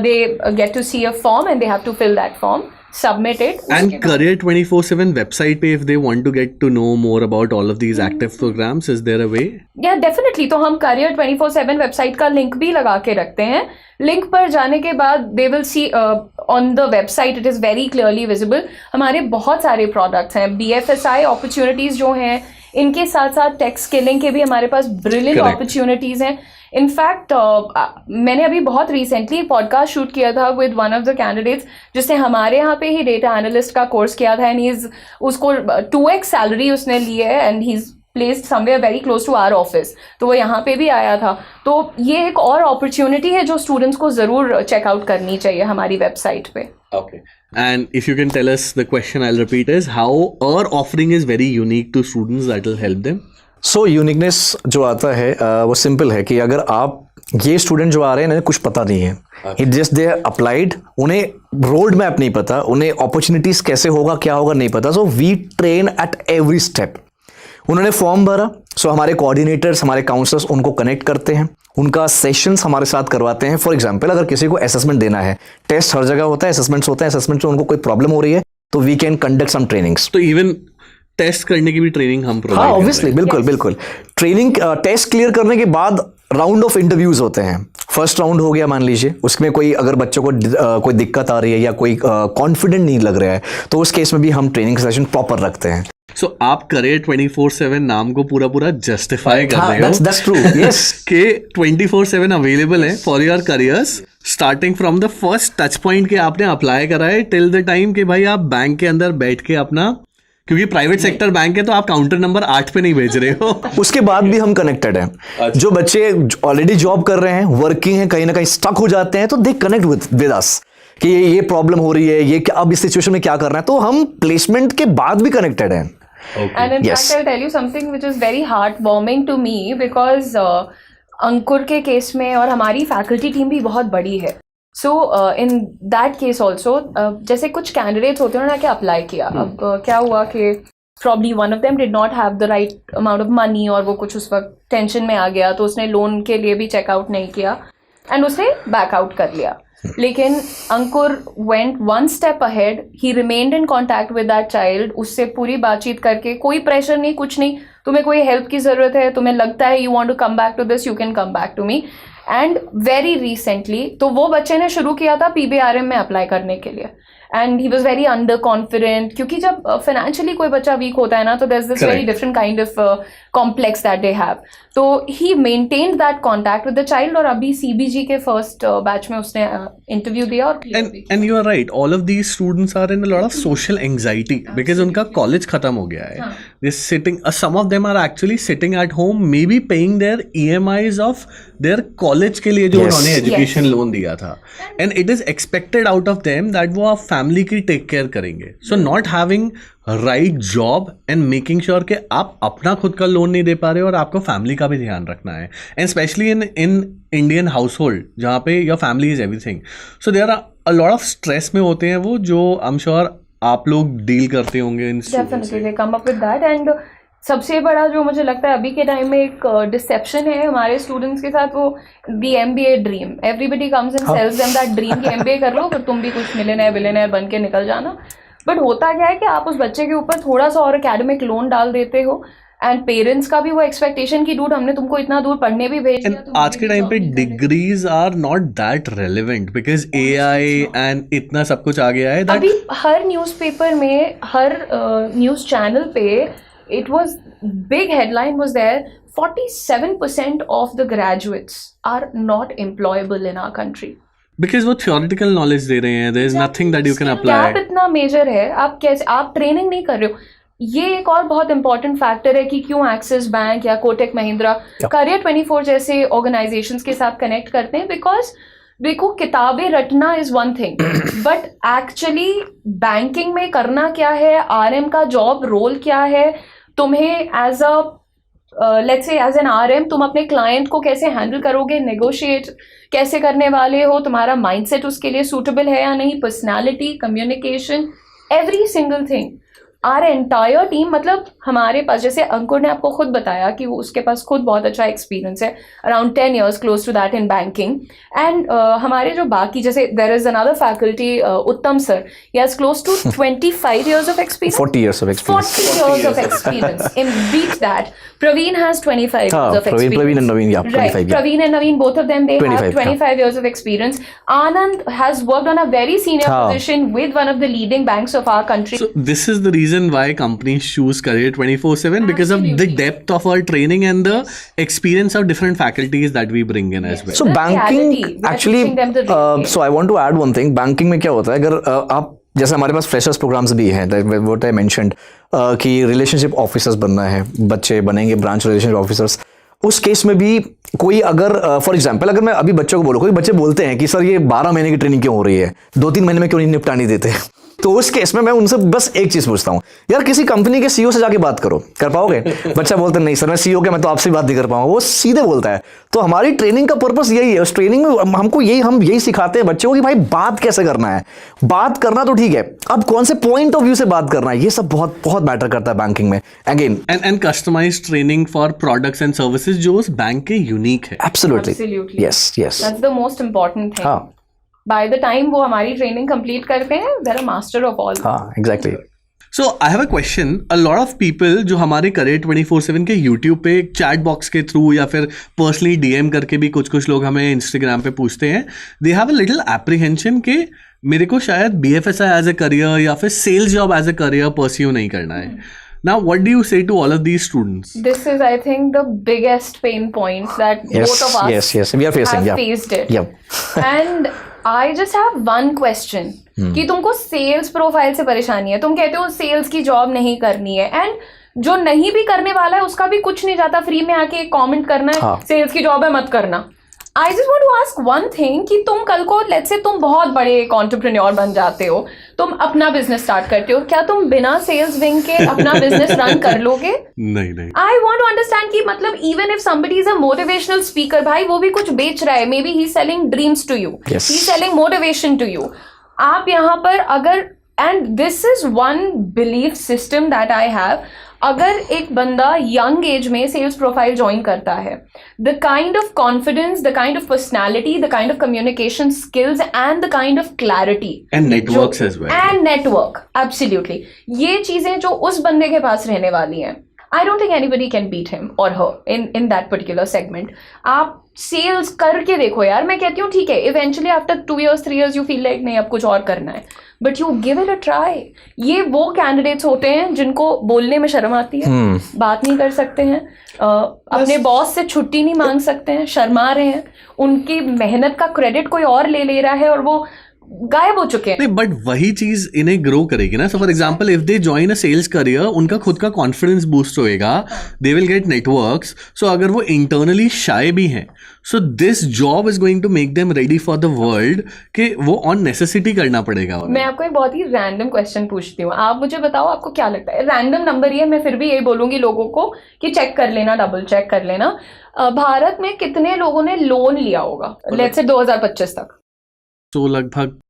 They get to see a form and they have to fill that form, submit it. And Career 24/7 website पे if they want to get to know more about all of these active programs, is there a way? Yeah, definitely. तो हम Career 24/7 website का link भी लगा के रखते हैं. Link पर जाने के बाद they will see on the website it is very clearly visible. हमारे बहुत सारे प्रोडक्ट्स हैं. BFSI अपॉर्चुनिटीज जो हैं, इनके साथ साथ टेक स्किलिंग के भी हमारे पास ब्रिलियंट अपॉर्चुनिटीज हैं. इनफैक्ट मैंने अभी बहुत रिसेंटली पॉडकास्ट शूट किया था with one of the candidates जिसने हमारे यहाँ पे ही डेटा एनालिस्ट का कोर्स किया था. एंड उसको 2x सैलरी उसने ली है and he is placed somewhere very close to our office. तो वो यहाँ पे भी आया था. तो ये एक और अपॉर्चुनिटी है जो स्टूडेंट्स को ज़रूर चेकआउट करनी चाहिए हमारी वेबसाइट पे. Okay. And if you can tell us, the question I'll repeat is how our offering is very unique to students that will help them. So uniqueness जो आता है वो सिंपल है कि अगर आप ये स्टूडेंट जो आ रहे हैं इन्हें कुछ पता नहीं है, इट जस्ट दे अप्लाइड, उन्हें रोड मैप नहीं पता, उन्हें अपॉर्चुनिटीज कैसे होगा क्या होगा नहीं पता. So we train at every step. उन्होंने फॉर्म भरा, सो हमारे कोऑर्डिनेटर्स, हमारे काउंसलर्स उनको कनेक्ट करते हैं, उनका सेशंस हमारे साथ करवाते हैं. फॉर एग्जांपल अगर किसी को असेसमेंट देना है, टेस्ट हर जगह होता है, असेसमेंट्स होते हैं, असेसमेंट में उनको कोई प्रॉब्लम हो रही है तो we can conduct some trainings. तो इवन टेस्ट करने की भी ट्रेनिंग हम प्रोवाइड ऑब्वियसली बिल्कुल बिल्कुल. ट्रेनिंग टेस्ट क्लियर करने के बाद राउंड ऑफ इंटरव्यूज होते हैं. फर्स्ट राउंड हो गया मान लीजिए, उसमें कोई अगर बच्चों को कोई दिक्कत आ रही है या कोई कॉन्फिडेंट नहीं लग रहा है, तो उस केस में भी हम ट्रेनिंग सेशन प्रॉपर रखते हैं। So, आप करियर 24/7 नाम को पूरा जस्टिफाई कर रहे हो। That's true, yes. कि 24/7 अवेलेबल है for your careers, starting from the first touch point के आपने अप्लाई करा है टिल द टाइम कि भाई आप बैंक के अंदर बैठ के अपना, क्योंकि प्राइवेट सेक्टर बैंक है तो आप काउंटर नंबर 8 पे नहीं भेज रहे हो। उसके बाद भी हम कनेक्टेड हैं। जो बच्चे ऑलरेडी जॉब कर रहे हैं, वर्किंग है, कहीं ना कहीं स्टक हो जाते हैं, तो दे कनेक्ट विद अस कि ये प्रॉब्लम हो रही है, ये अब इस सिचुएशन में क्या करना है, तो हम प्लेसमेंट के बाद भी कनेक्टेड हैं। And in fact, I'll tell you something which is very heartwarming to me because अंकुर के केस में और हमारी फैकल्टी टीम भी बहुत बड़ी है। So in that case also, जैसे कुछ कैंडिडेट्स होते हैं ना कि अप्लाई किया, अब क्या हुआ कि probably one of them did not have the right amount of money और वो कुछ उस वक्त टेंशन में आ गया, तो उसने लोन के लिए भी चेकआउट नहीं किया एंड उसने बैकआउट कर लिया। लेकिन अंकुर went one step ahead, he remained in contact with that child, उससे पूरी बातचीत करके, कोई प्रेशर नहीं, कुछ नहीं, तुम्हें कोई हेल्प की ज़रूरत है, तुम्हें लगता है you want to come back to this, you can come back to me। And very recently तो वो बच्चे ने शुरू किया था PBRM में अप्लाई करने के लिए, and he was very under confident, क्योंकि जब फाइनेंशियली कोई बच्चा वीक होता है ना, तो there is this very different kind of complex that they have. तो he maintained that contact with the child, और अभी CBG के फर्स्ट बैच में उसने इंटरव्यू दिया और and you are right, all of these students are in a lot of social anxiety because उनका college खत्म हो गया है। They sitting, some of them are actually sitting at home, maybe paying their EMIs of their college के लिए जो उन्होंने education loan दिया था, and it is expected out of them that वो आप फैमिली की टेक केयर करेंगे। So not having right job and making sure कि आप अपना खुद का लोन नहीं दे पा रहे हो और आपको फैमिली का भी ध्यान रखना है, and specially in Indian household जहाँ पे your family is everything, so there are a lot of stress में होते हैं वो, जो आई एम श्योर आप लोग डील करते होंगे in definitely they come up with that. And सबसे बड़ा जो मुझे लगता है अभी के टाइम में एक डिसेप्शन है हमारे स्टूडेंट्स के साथ, वो the MBA dream. Everybody comes and sells them that dream कि MBA कर लो फिर तुम भी कुछ मिलियनेयर बन के निकल जाना। बट होता क्या है कि आप उस बच्चे के ऊपर थोड़ा सा और एकेडमिक लोन डाल देते हो, एंड पेरेंट्स का भी वो एक्सपेक्टेशन की डूड हमने तुमको इतना दूर पढ़ने भी भेज दिया। आज के टाइम पे degrees are not that relevant because AI and इतना सब कुछ आ गया है। अभी हर न्यूज़पेपर में, हर न्यूज़ चैनल पे it was big headline was there, 47% of the graduates are not employable in our country because वो theoretical knowledge दे रहे हैं, there is nothing that you can apply। Gap इतना मेजर है, आप कैसे, आप ट्रेनिंग नहीं कर रहे हो। ये एक और बहुत इंपॉर्टेंट फैक्टर है कि क्यों एक्सिस बैंक या कोटक महिंद्रा करियर 24 जैसे ऑर्गेनाइजेशंस के साथ कनेक्ट करते हैं, बिकॉज देखो किताबें रटना is one thing, but actually banking में करना क्या है, RM का जॉब रोल क्या है, तुम्हें as a let's say as an RM तुम अपने क्लाइंट को कैसे हैंडल करोगे, नेगोशिएट कैसे करने वाले हो, तुम्हारा माइंडसेट उसके लिए सूटेबल है या नहीं, personality, communication, every single thing. Our entire team, मतलब हमारे पास, जैसे अंकुर ने आपको खुद बताया कि वो उसके पास खुद बहुत अच्छा एक्सपीरियंस है, around 10 years close to that in banking, and हमारे जो बाकी, जैसे there is another faculty Uttam sir, he has close to 25 years of experience, 40 years of experience, 40 years of experience in beat that. Praveen has 25 years of experience. Praveen and Naveen, yeah, 25, right. yeah. Praveen and Naveen, both of them, they 25, have 25 years of experience. Anand has worked on a very senior position with one of the leading banks of our country. So this is the reason why companies choose Career 24/7, because of the depth of our training and the experience of different faculties that we bring in as well. So The banking reality, we are actually, teaching them the real game. so I want to add one thing. Banking में क्या होता है, अगर आप, जैसे हमारे पास freshers programmes भी हैं, व्हाट आई मेंशन्ड कि रिलेशनशिप ऑफिसर्स बनना है, बच्चे बनेंगे ब्रांच रिलेशनशिप ऑफिसर्स। उस केस में भी कोई अगर फॉर एग्जांपल, अगर मैं अभी बच्चों को बोलूँ, कोई बच्चे बोलते हैं कि सर ये 12 महीने की ट्रेनिंग क्यों हो रही है, 2-3 महीने में क्यों नहीं निपटा नहीं देते, तो उस केस में मैं उनसे बस एक चीज पूछता हूं, यार किसी कंपनी के CEO से जाके बात करो, कर पाओगे? बच्चा बोलता है नहीं सर मैं CEO के, मैं तो आपसे बात नहीं कर पाऊंगा, वो सीधे बोलता है। तो हमारी ट्रेनिंग का पर्पस यही है, उस ट्रेनिंग में हमको हम यही सिखाते हैं बच्चों को कि भाई बात कैसे करना है, बात करना तो ठीक है, अब कौन से पॉइंट ऑफ व्यू से बात करना है, ये सब बहुत बहुत मैटर करता है बैंकिंग में। Again and customized training for products and services जो उस बैंक के यूनिक है। Absolutely, yes That's the most important thing. हाँ, By the time वो हमारी ट्रेनिंग कंप्लीट करते हैं, they're a master of all. हाँ, exactly. So I have a question. A lot of people जो हमारे Career 24/7 के YouTube पे चैट बॉक्स के थ्रू या फिर पर्सनली DM करके भी कुछ लोग हमें Instagram पे पूछते हैं, they have a little apprehension कि मेरे को शायद BFSI एज ए करियर या फिर sales job as a career pursue नहीं करना है. Now, what do you say to all of these students? This is, I think, the biggest pain points that both of us we are facing, have faced it. Yep. And I just have one question. कि तुमको sales profile से परेशानी है, तुम कहते हो sales की job नहीं करनी है, एंड जो नहीं भी करने वाला है उसका भी कुछ नहीं जाता, फ्री में आके कमेंट करना है सेल्स की जॉब है मत करना. I just want to ask one thing कि तुम कल को let's say तुम बहुत बड़े एक एंटरप्रेन्योर बन जाते हो, तुम अपना बिजनेस स्टार्ट करते हो, क्या तुम बिना सेल्स विंग के अपना बिजनेस रन कर लोगे? नहीं. I want to understand कि मतलब even if somebody is a motivational speaker, भाई वो भी कुछ बेच रहा है, maybe he's selling dreams to you, Yes. he's selling motivation to you. आप यहाँ पर अगर, and this is one belief system that I have, अगर एक बंदा यंग एज में सेल्स प्रोफाइल ज्वाइन करता है, the kind of confidence, the kind of personality, the kind of communication skills and the kind of clarity And networks as well. And network, absolutely, ये चीजें जो उस बंदे के पास रहने वाली हैं, I don't think anybody can beat him और her in that particular segment. आप सेल्स करके देखो यार, मैं कहती हूँ ठीक है, eventually after 2 years 3 years you feel like नहीं अब कुछ और करना है, but you give it a try. ये वो कैंडिडेट्स होते हैं जिनको बोलने में शर्म आती है, बात नहीं कर सकते हैं, अपने बॉस से छुट्टी नहीं मांग सकते हैं, शर्मा रहे हैं, उनकी मेहनत का क्रेडिट कोई और ले रहा है और वो गायब हो चुके हैं. नहीं, बट वही चीज इन्हें ग्रो करेगी ना. So for example if they join a sales career, उनका खुद का कॉन्फिडेंस बूस्ट होएगा, they will get networks. So अगर वो इंटरनली शाय भी हैं, so this job is going to make them ready for the world, कि वो ऑन नेसेसिटी करना पड़ेगा. मैं आपको एक बहुत ही रैंडम क्वेश्चन पूछती हूँ, आप मुझे बताओ आपको क्या लगता है, रैंडम नंबर ही है, मैं फिर भी यही बोलूंगी लोगों को कि चेक कर लेना, डबल चेक कर लेना. भारत में कितने लोगों ने लोन लिया होगा लेट्स से 2025 तक? तो लगभग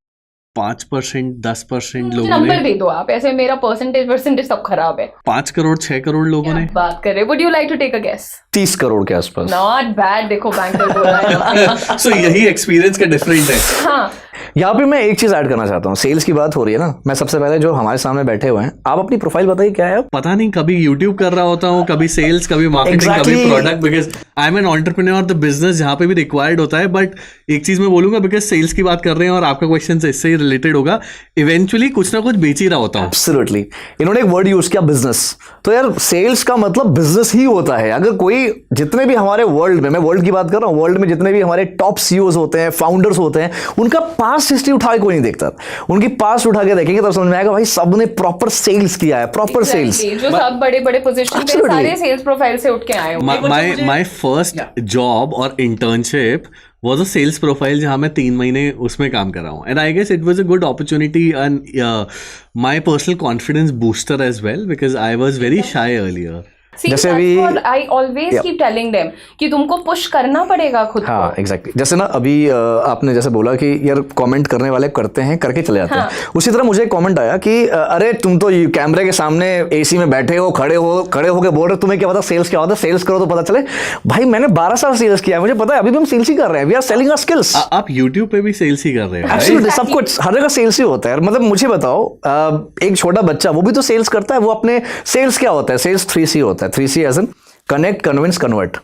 5%, 10% लोगों नंबर ने. दे दो आप, ऐसे मेरा परसेंटेज सब खराब है. 5 करोड़ 6 करोड़ लोगों ने. बात कर रहे, would you like to take a guess? 30 crore के आसपास. नॉट बैड, देखो बैंकर बोल रहा है. सो यही एक्सपीरियंस का डिफरेंट है. हाँ, यहाँ पे मैं एक चीज ऐड करना चाहता हूँ. सेल्स की बात हो रही है ना, मैं सबसे पहले जो हमारे सामने बैठे हुए हैं, आप अपनी प्रोफाइल बताइए क्या है. पता नहीं, कभी YouTube कर रहा होता हूँ, कभी सेल्स, कभी मार्केटिंग, Exactly. कभी product, because I am an entrepreneur. The business जहाँ पे भी रिक्वायर्ड होता है. बट एक चीज मैं बोलूंगा, बिकॉज सेल्स की बात कर रहे हैं और आपका क्वेश्चन इससे ही रिलेटेड होगा, इवेंचुअली कुछ ना कुछ बेच ही रहा होता हूँ. एब्सोल्युटली. इन्होंने एक वर्ड यूज किया, बिजनेस. तो यार सेल्स का मतलब बिजनेस ही होता है. अगर कोई, जितने भी हमारे वर्ल्ड में, मैं वर्ल्ड की बात कर रहा हूँ, वर्ल्ड में जितने भी हमारे टॉप सीईओज होते हैं, फाउंडर्स होते हैं, उनका पास्ट हिस्ट्री उठा के कोई नहीं देखता. उनकी पास्ट उठा के देखेंगे तब समझ में आएगा भाई सबने प्रॉपर सेल्स किया है, प्रॉपर सेल्स. जो सब बड़े पोजीशन पे सारे सेल्स प्रोफाइल से उठ के आए होंगे. माय फर्स्ट जॉब और internship was a sales profile जहाँ मैं 3 महीने उसमें काम कर रहा हूँ. And I guess it was a good opportunity and my personal confidence booster as well, because I was very shy earlier. See, जैसे that's अभी what I always keep telling them कि तुमको पुश करना पड़ेगा खुद को. हाँ एग्जैक्टली. जैसे ना अभी आपने जैसे बोला कि यार कमेंट करने वाले करते हैं, करके चले जाते हैं. उसी तरह मुझे एक कमेंट आया कि अरे तुम तो कैमरे के सामने एसी में बैठे हो, खड़े होके बोल रहे हो, तुम्हें क्या पता सेल्स क्या होता है, सेल्स करो तो पता चले. भाई मैंने 12 साल सेल्स किया है, मुझे पता है. अभी भी हम सेल्स ही कर रहे हैं. We are selling our skills. आप YouTube पे भी सेल्स ही कर रहे हो. एब्सोल्युटली. सब कुछ हर जगह सेल्स ही होता है. मतलब मुझे बताओ, एक छोटा बच्चा वो भी तो सेल्स करता है. वो अपने सेल्स क्या होता है, सेल्स 3C होता है. 3C as an connect, convince, convert,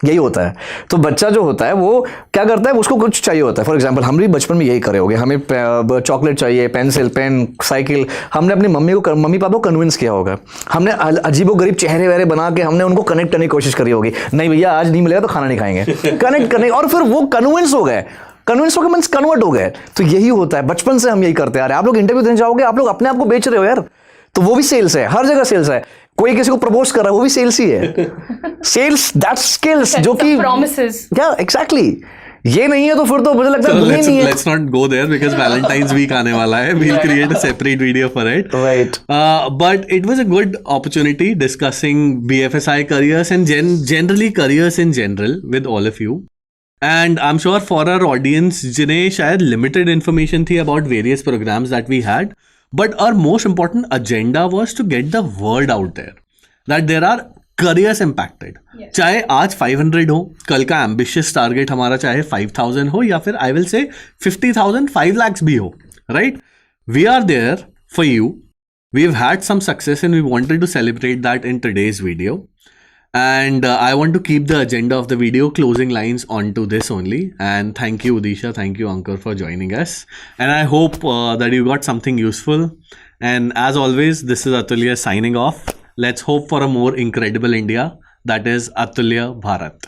यही होता है. तो बच्चा जो होता है वो क्या करता है, उसको कुछ चाहिए होता है. फॉर एग्जांपल हम भी बचपन में यही करे होंगे, हमें चॉकलेट चाहिए, पेंसिल, पेन, साइकिल. हमने अपनी मम्मी पापा को कन्विंस किया होगा. हमने अजीबोगरीब चेहरे वहरे बना के हमने उनको कनेक्ट करने की कोशिश करी होगी. नहीं भैया आज नहीं मिलेगा तो खाना नहीं खाएंगे. कनेक्ट करने, और फिर वो कन्विंस हो गए, कन्विंस होकर मींस कन्वर्ट हो गए. तो यही होता है, बचपन से हम यही करते हैं. आप लोग इंटरव्यू देने जाओगे, आप लोग अपने आप को बेच रहे हो यार. तो वो भी सेल्स है, हर जगह सेल्स है. कोई किसी को प्रपोज कर रहा है, वो भी सेल्स ही है. सेल्स दैट्स स्किल्स, जो कि प्रॉमिसेस. क्या एग्जैक्टली. ये नहीं है तो फिर तो मुझे लगता है दुनिया नहीं है. Let's not go there because Valentine's week आने वाला है. We'll create a separate video for it. Right. But it was a good opportunity discussing BFSI careers and generally careers in general with all of you. And I'm sure for our audience जिन्हें शायद limited information थी about various programs that we had, but our most important agenda was to get the word out there that there are careers impacted. Yes. चाहे आज 500 हो, कल का ambitious target हमारा चाहे 5000 हो, या फिर I will say 50,000, 5 lakhs भी हो, right? We are there for you. We've had some success and we wanted to celebrate that in today's video. And I want to keep the agenda of the video closing lines onto this only. And thank you, Udisha. Thank you, Ankur, for joining us. And I hope that you got something useful. And as always, this is Atulya signing off. Let's hope for a more incredible India. That is Atulya Bharat.